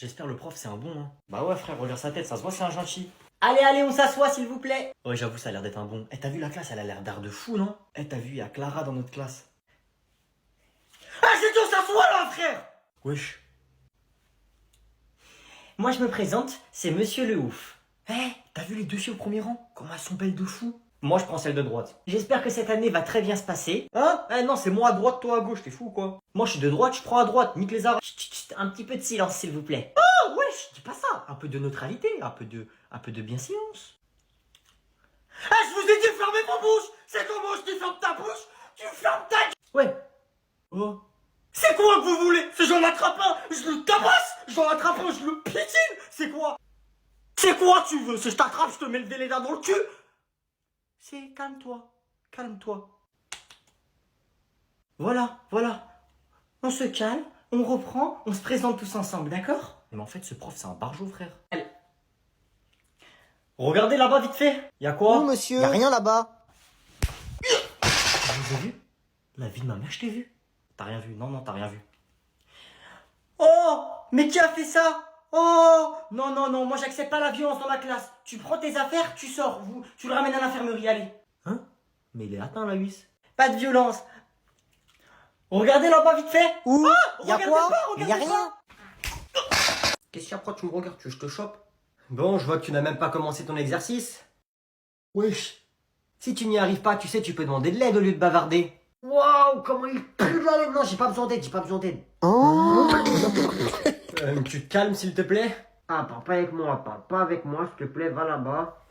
J'espère le prof c'est un bon, hein. Bah ouais frère, regarde sa tête, ça se voit c'est un gentil. Allez, on s'assoit s'il vous plaît. Ouais j'avoue ça a l'air d'être un bon. Eh t'as vu la classe, elle a l'air d'art de fou non? Eh t'as vu, il y a Clara dans notre classe. Ah j'ai dit on s'assoit là frère. Wesh. Moi je me présente, c'est Monsieur le Ouf. Eh, t'as vu les deux filles au premier rang? Comment elles sont belles de fou. Moi je prends celle de droite. J'espère que cette année va très bien se passer. Hein? Eh non, c'est moi à droite, toi à gauche, t'es fou quoi? Moi je suis de droite, je prends à droite, nique les arabes. Chut, chut, chut, un petit peu de silence s'il vous plaît. Oh wesh, dis pas ça. Un peu de neutralité, un peu de bienséance. Ah je vous ai dit fermez vos bouches. C'est comment je dis ferme ta bouche? Tu fermes ta gueule. Ouais. Oh. C'est quoi que vous voulez? C'est j'en attrape un, je le tabasse, j'en attrape un, je le piétine. C'est quoi? C'est quoi tu veux? Si je t'attrape, je te mets le véléda dans le cul. C'est calme-toi, calme-toi. Voilà. On se calme, on reprend, on se présente tous ensemble, d'accord? Mais en fait ce prof c'est un barjot frère. Allez. Regardez là-bas vite fait. Y'a quoi? Oh monsieur, y a rien là-bas. Je vous ai vu? La vie de ma mère, je t'ai vu. T'as rien vu? Non, t'as rien vu. Oh, mais qui a fait ça? Oh, non, moi j'accepte pas la violence dans ma classe. Tu prends tes affaires, tu sors, tu le ramènes à l'infirmerie, allez. Hein? Mais il est atteint, la huisse. Pas de violence. Regardez là-bas vite fait. Où? Oh, Y a regardez quoi? pas, Mais y a regardez rien. Qu'est-ce qu'il y a? Pourquoi tu me regardes? Tu veux que je te chope? Bon, je vois que tu n'as même pas commencé ton exercice. Wesh. Si tu n'y arrives pas, tu sais, tu peux demander de l'aide au lieu de bavarder. Waouh, comment il pue la laine. Non, j'ai pas besoin d'aide, Oh. Tu te calmes, s'il te plaît? Ah, parle pas avec moi, s'il te plaît, va là-bas.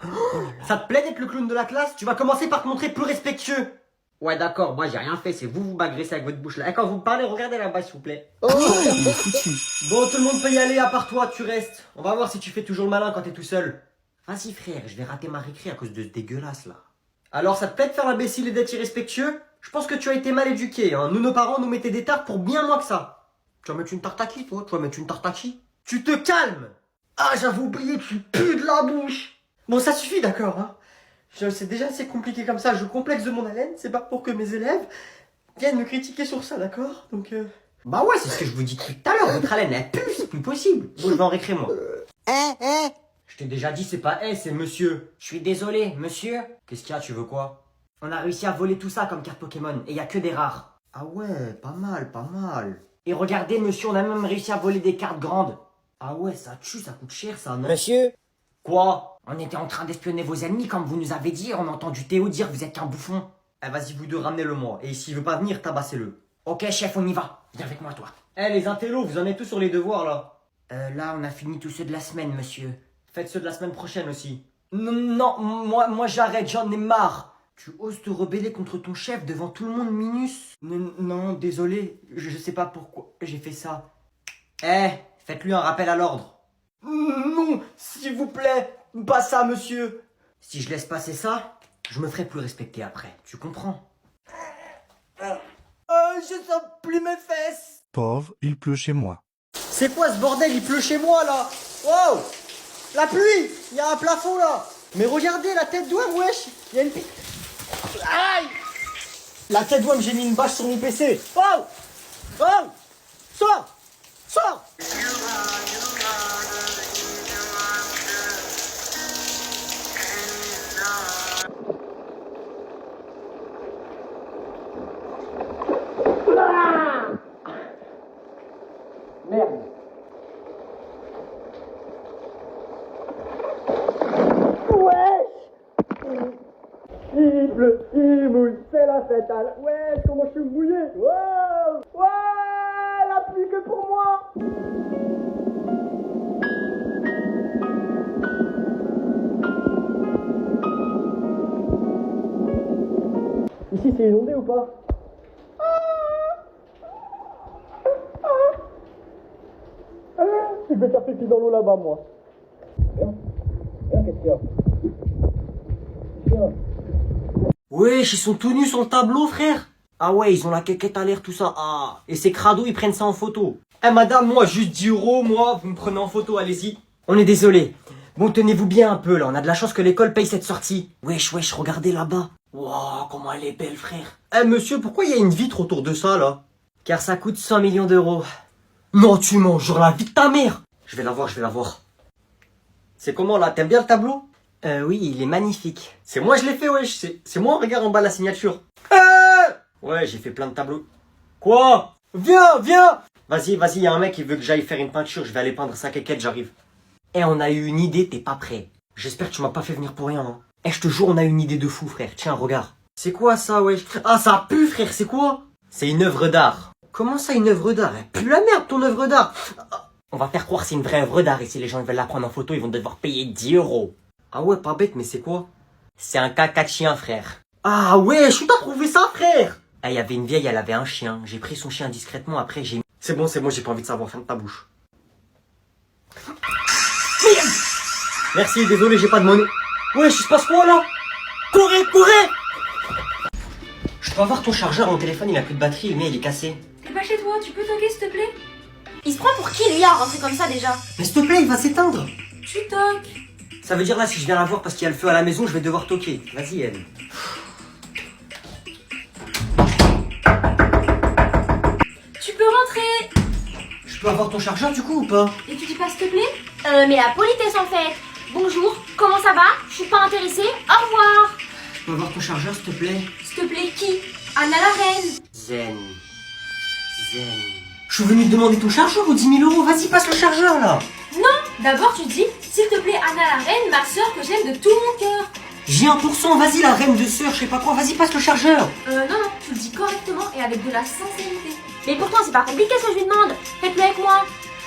Ça te plaît d'être le clown de la classe? Tu vas commencer par te montrer plus respectueux. Ouais, d'accord, moi j'ai rien fait, c'est vous m'agressez avec votre bouche là. Et quand vous me parlez, regardez là-bas, s'il vous plaît. Bon, tout le monde peut y aller, à part toi, tu restes. On va voir si tu fais toujours le malin quand t'es tout seul. Vas-y frère, je vais rater ma récré à cause de ce dégueulasse là. Alors ça te plaît de faire l'imbécile et d'être irrespectueux? Je pense que tu as été mal éduqué, hein. Nous, nos parents nous mettaient des tartes pour bien moins que ça. Tu vas mettre une tarte à qui, toi? Tu vas mettre une tarte à qui? Tu te calmes! Ah, j'avais oublié, tu pues de la bouche! Bon, ça suffit, d'accord, hein. C'est déjà assez compliqué comme ça, je complexe de mon haleine, c'est pas pour que mes élèves viennent me critiquer sur ça, d'accord? Donc Bah ouais, c'est ce que je vous dis depuis tout à l'heure, votre haleine elle pue, c'est plus possible. Bon, je vais en récré moi. je t'ai déjà dit, c'est pas c'est monsieur. Je suis désolé, monsieur. Qu'est-ce qu'il y a, tu veux quoi? On a réussi à voler tout ça comme carte Pokémon, et y a que des rares. Ah ouais, pas mal, pas mal. Et regardez, monsieur, on a même réussi à voler des cartes grandes. Ah ouais, ça tue, ça coûte cher ça, non? Monsieur. Quoi? On était en train d'espionner vos ennemis, comme vous nous avez dit, on a entendu Théo dire que vous êtes qu'un bouffon. Eh vas-y, vous deux, ramenez-le moi. Et s'il veut pas venir, tabassez-le. Ok, chef, on y va. Viens avec moi, toi. Eh les intellos, vous en êtes tous sur les devoirs là? Là, on a fini tous ceux de la semaine, monsieur. Faites ceux de la semaine prochaine aussi. Non, moi j'arrête, j'en ai marre. Tu oses te rebeller contre ton chef devant tout le monde, Minus? Non, désolé, je sais pas pourquoi j'ai fait ça. Eh, faites-lui un rappel à l'ordre. Non, s'il vous plaît, pas ça, monsieur. Si je laisse passer ça, je me ferai plus respecter après, tu comprends? Je sens plus mes fesses. Pauvre, il pleut chez moi. C'est quoi ce bordel? Il pleut chez moi là. Wow! La pluie! Il y a un plafond là. Mais regardez la tête d'ouème, wesh. Il y a une aïe! La tête d'ouème, j'ai mis une bâche sur mon PC. Oh! Oh! Sors! Sors! Merde. Il pleut, il mouille, c'est la fête à la... Ouais, comment je suis mouillé. Wow. Ouais, la pluie que pour moi. Ici, c'est inondé ou pas? Je vais faire pipi dans l'eau là-bas, moi. Qu'est-ce qu'il y a? Wesh, ils sont tout nus sur le tableau, frère. Ah ouais, ils ont la quéquette à l'air, tout ça. Ah, et ces crados, ils prennent ça en photo. Eh madame, moi, juste 10 €, moi, vous me prenez en photo, allez-y. On est désolé. Bon, tenez-vous bien un peu, là. On a de la chance que l'école paye cette sortie. Wesh, regardez là-bas. Wow, comment elle est belle, frère. Eh monsieur, pourquoi il y a une vitre autour de ça, là? Car ça coûte 100 millions d'euros. Non, tu mens, genre la vie de ta mère. Je vais la voir, je vais la voir. C'est comment là? T'aimes bien le tableau? Oui, il est magnifique. C'est moi je l'ai fait, wesh. C'est moi, regarde en bas la signature. Ouais, j'ai fait plein de tableaux. Quoi? Viens, viens. Vas-y, vas-y, y a un mec qui veut que j'aille faire une peinture. Je vais aller peindre sa quéquette, j'arrive. Eh, on a eu une idée, t'es pas prêt. J'espère que tu m'as pas fait venir pour rien. Hein. Eh, je te jure, on a une idée de fou, frère. Tiens, regarde. C'est quoi ça, wesh? Ah, ça pue, frère, c'est quoi? C'est une œuvre d'art. Comment ça, une œuvre d'art? Elle pue la merde, ton œuvre d'art. On va faire croire que c'est une vraie œuvre d'art et si les gens veulent la prendre en photo, ils vont devoir payer 10 €. Ah ouais, pas bête, mais c'est quoi? C'est un caca de chien, frère. Ah ouais, où t'as trouvé ça, frère? Ah, il y avait une vieille, elle avait un chien. J'ai pris son chien discrètement, après j'ai... C'est bon, j'ai pas envie de savoir, ferme ta bouche. Merde. Merci, désolé, j'ai pas de monnaie. Ouais, il se passe quoi, là? Courez, courez! Je peux avoir ton chargeur, mon téléphone, il a plus de batterie, le mien, il est cassé. T'es pas chez toi, tu peux toquer s'il te plaît? Il se prend pour qui lui à rentrer comme ça déjà? Mais s'il te plaît, il va s'éteindre. Tu toques. Ça veut dire là, si je viens la voir parce qu'il y a le feu à la maison, je vais devoir toquer. Vas-y, elle. Tu peux rentrer. Je peux avoir ton chargeur du coup ou pas? Et tu dis pas s'il te plaît? Mais la politesse en fait. Bonjour, comment ça va? Je suis pas intéressée, au revoir. Je peux avoir ton chargeur s'il te plaît? S'il te plaît, qui? Anna la reine. Zen. Je suis venu te demander ton chargeur ou 10 000 €. Vas-y, passe le chargeur là. Non, d'abord tu dis, s'il te plaît Anna la reine, ma soeur que j'aime de tout mon cœur. J'ai 1%, vas-y la reine de sœur, je sais pas quoi, vas-y passe le chargeur. Non, tu le dis correctement et avec de la sincérité. Mais pourtant c'est pas compliqué ce que je lui demande. Faites-le avec moi.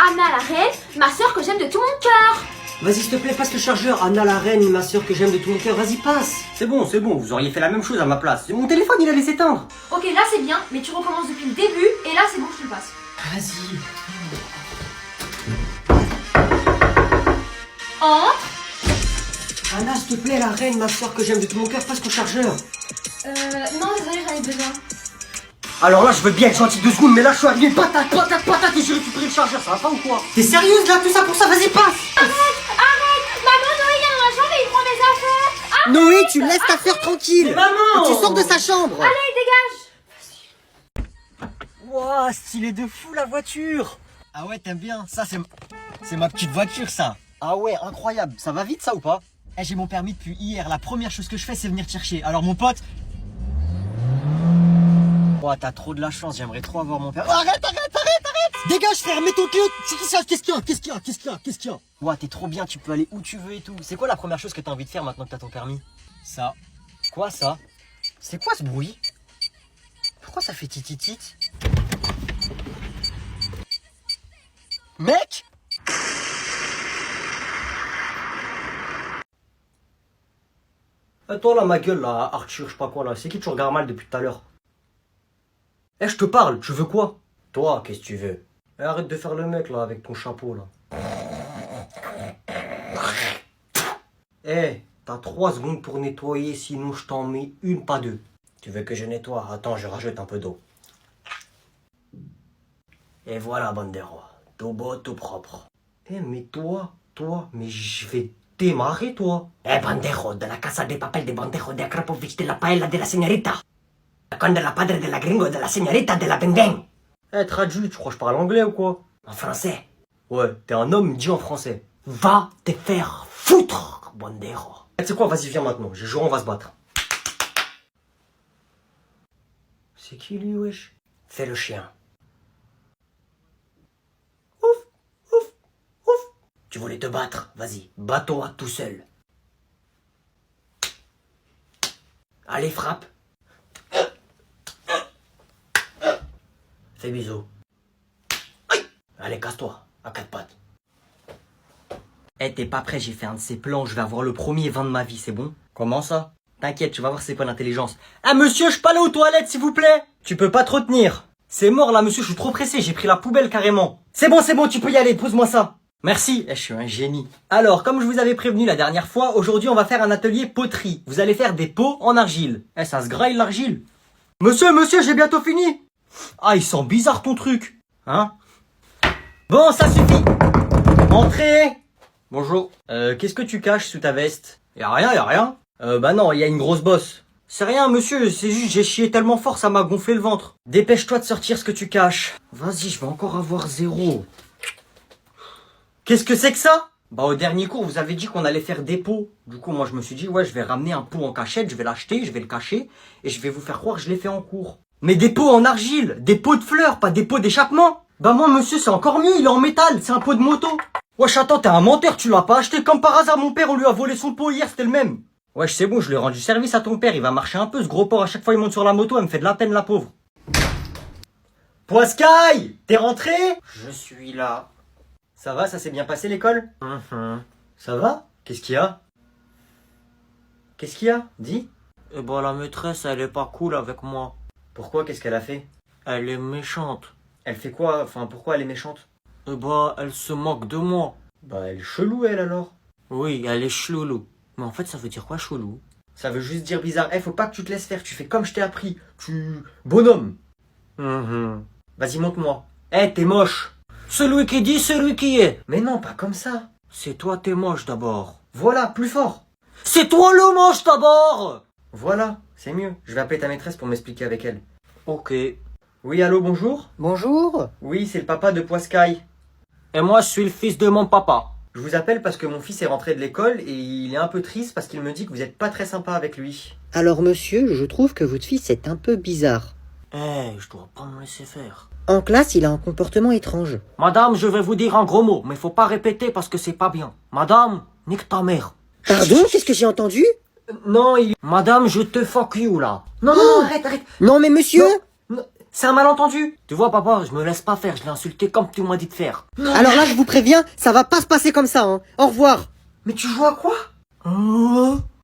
Anna la reine, ma soeur que j'aime de tout mon cœur. Vas-y s'il te plaît, passe le chargeur. Anna la reine, ma soeur que j'aime de tout mon cœur, vas-y passe. C'est bon, vous auriez fait la même chose à ma place. Mon téléphone il allait s'éteindre. Ok, là c'est bien, mais tu recommences depuis le début et là c'est bon, je te le passe. Vas-y. Entre. Anna s'il te plaît, la reine, ma soeur que j'aime de tout mon cœur, passe ton chargeur. Non, désolé, j'en ai besoin. Alors là, je veux bien être gentil 2 secondes, mais là, je suis arrivé patate, et j'ai récupéré le chargeur, ça va pas ou quoi? T'es sérieuse là, tout ça pour ça, vas-y, passe! Arrête. Maman, Noé, il y a dans la chambre et il prend mes affaires. Arrête. Noé, tu laisses ta sœur tranquille. Mais maman! Et tu sors de sa chambre. Allez, dégage. Wouah, stylé de fou la voiture! Ah ouais, t'aimes bien? Ça, c'est ma petite voiture, ça. Ah ouais, incroyable. Ça va vite, ça ou pas? Eh, j'ai mon permis depuis hier. La première chose que je fais, c'est venir te chercher. Alors, mon pote... Ouah, t'as trop de la chance. J'aimerais trop avoir mon permis. Arrête! Dégage, frère, mets ton clé. Qu'est-ce qu'il y a? Ouah, t'es trop bien. Tu peux aller où tu veux et tout. C'est quoi la première chose que t'as envie de faire maintenant que t'as ton permis? Ça. Quoi, ça? C'est quoi ce bruit? Pourquoi ça fait tititit? Mec! Toi là, ma gueule là, Arthur, je sais pas quoi là, c'est qui tu regardes mal depuis tout à l'heure? Eh, je te parle, tu veux quoi? Toi, qu'est-ce que tu veux? Eh, arrête de faire le mec là, avec ton chapeau là. Eh, t'as 3 secondes pour nettoyer, sinon je t'en mets une, pas 2. Tu veux que je nettoie? Attends, je rajoute un peu d'eau. Et voilà, Bandero. Tout beau, tout propre. Eh, mais toi, mais je vais démarrer, toi. Eh, Bandero, de la Casa de Papel de Bandero de Akrapovich de la Paella de la Señorita. Con de la padre de la Gringo de la Señorita de la Bendeng. Eh, traduit, tu crois que je parle anglais ou quoi? En français. Ouais, t'es un homme, dis en français. Va te faire foutre, Bandero. Eh, tu sais quoi, vas-y, viens maintenant. J'ai joué, on va se battre. C'est qui lui, wesh? Fais le chien. Tu voulais te battre, vas-y, bats-toi tout seul. Allez, frappe. Fais bisous. Allez, casse-toi, à 4 pattes. Eh, t'es pas prêt, j'ai fait un de ces plans, je vais avoir le premier vin de ma vie, c'est bon? Comment ça? T'inquiète, tu vas voir c'est quoi l'intelligence. Ah monsieur, je peux aller aux toilettes s'il vous plaît? Tu peux pas te retenir. C'est mort là monsieur, je suis trop pressé, j'ai pris la poubelle carrément. C'est bon, tu peux y aller, pose-moi ça. Merci, je suis un génie. Alors, comme je vous avais prévenu la dernière fois, aujourd'hui on va faire un atelier poterie. Vous allez faire des pots en argile. Eh, ça se graille l'argile. Monsieur, j'ai bientôt fini. Ah, il sent bizarre ton truc. Hein? Bon, ça suffit. Entrez. Bonjour. Qu'est-ce que tu caches sous ta veste? Y'a rien. Bah non, il y a une grosse bosse. C'est rien, monsieur, c'est juste j'ai chié tellement fort, ça m'a gonflé le ventre. Dépêche-toi de sortir ce que tu caches. Vas-y, je vais encore avoir 0. Qu'est-ce que c'est que ça? Bah au dernier cours, vous avez dit qu'on allait faire des pots. Du coup, moi je me suis dit, ouais, je vais ramener un pot en cachette, je vais l'acheter, je vais le cacher, et je vais vous faire croire que je l'ai fait en cours. Mais des pots en argile, des pots de fleurs, pas des pots d'échappement. Bah moi monsieur, c'est encore mieux, il est en métal, c'est un pot de moto. Wesh attends, t'es un menteur, tu l'as pas acheté comme par hasard, mon père, on lui a volé son pot hier, c'était le même. Wesh c'est bon, je lui ai rendu service à ton père, il va marcher un peu, ce gros porc, à chaque fois il monte sur la moto, elle me fait de la peine la pauvre. Poiscaille, t'es rentré? Je suis là. Ça va, ça s'est bien passé l'école? Ça va? Qu'est-ce qu'il y a? Qu'est-ce qu'il y a? Dis. Eh ben la maîtresse, elle est pas cool avec moi. Pourquoi? Qu'est-ce qu'elle a fait? Elle est méchante. Elle fait quoi? Enfin, pourquoi elle est méchante? Eh ben, elle se moque de moi. Bah, elle est chelou, elle, alors. Oui, elle est chelou. Mais en fait, ça veut dire quoi, chelou? Ça veut juste dire bizarre. Eh, faut pas que tu te laisses faire, tu fais comme je t'ai appris. Bonhomme. Vas-y, montre-moi. Eh, t'es moche. Celui qui dit, celui qui est. Mais non, pas comme ça. C'est toi, t'es moche d'abord. Voilà, plus fort. C'est toi le moche d'abord. Voilà, c'est mieux. Je vais appeler ta maîtresse pour m'expliquer avec elle. Ok. Oui, allô, bonjour? Bonjour. Oui, c'est le papa de Poiscaille. Et moi, je suis le fils de mon papa. Je vous appelle parce que mon fils est rentré de l'école et il est un peu triste parce qu'il me dit que vous êtes pas très sympa avec lui. Alors monsieur, je trouve que votre fils est un peu bizarre. Eh, je dois pas me laisser faire. En classe, il a un comportement étrange. Madame, je vais vous dire un gros mot, mais faut pas répéter parce que c'est pas bien. Madame, nique ta mère. Pardon, qu'est-ce que j'ai entendu? Non, Madame, je te fuck you là. Non, non, arrête. Non mais monsieur. Non, c'est un malentendu. Tu vois, papa, je me laisse pas faire, je l'ai insulté comme tu m'as dit de faire. Alors là, je vous préviens, ça va pas se passer comme ça, hein. Au revoir. Mais tu joues à quoi?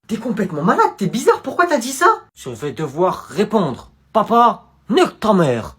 T'es complètement malade, t'es bizarre, pourquoi t'as dit ça? Je vais devoir répondre. Papa, nique ta mère.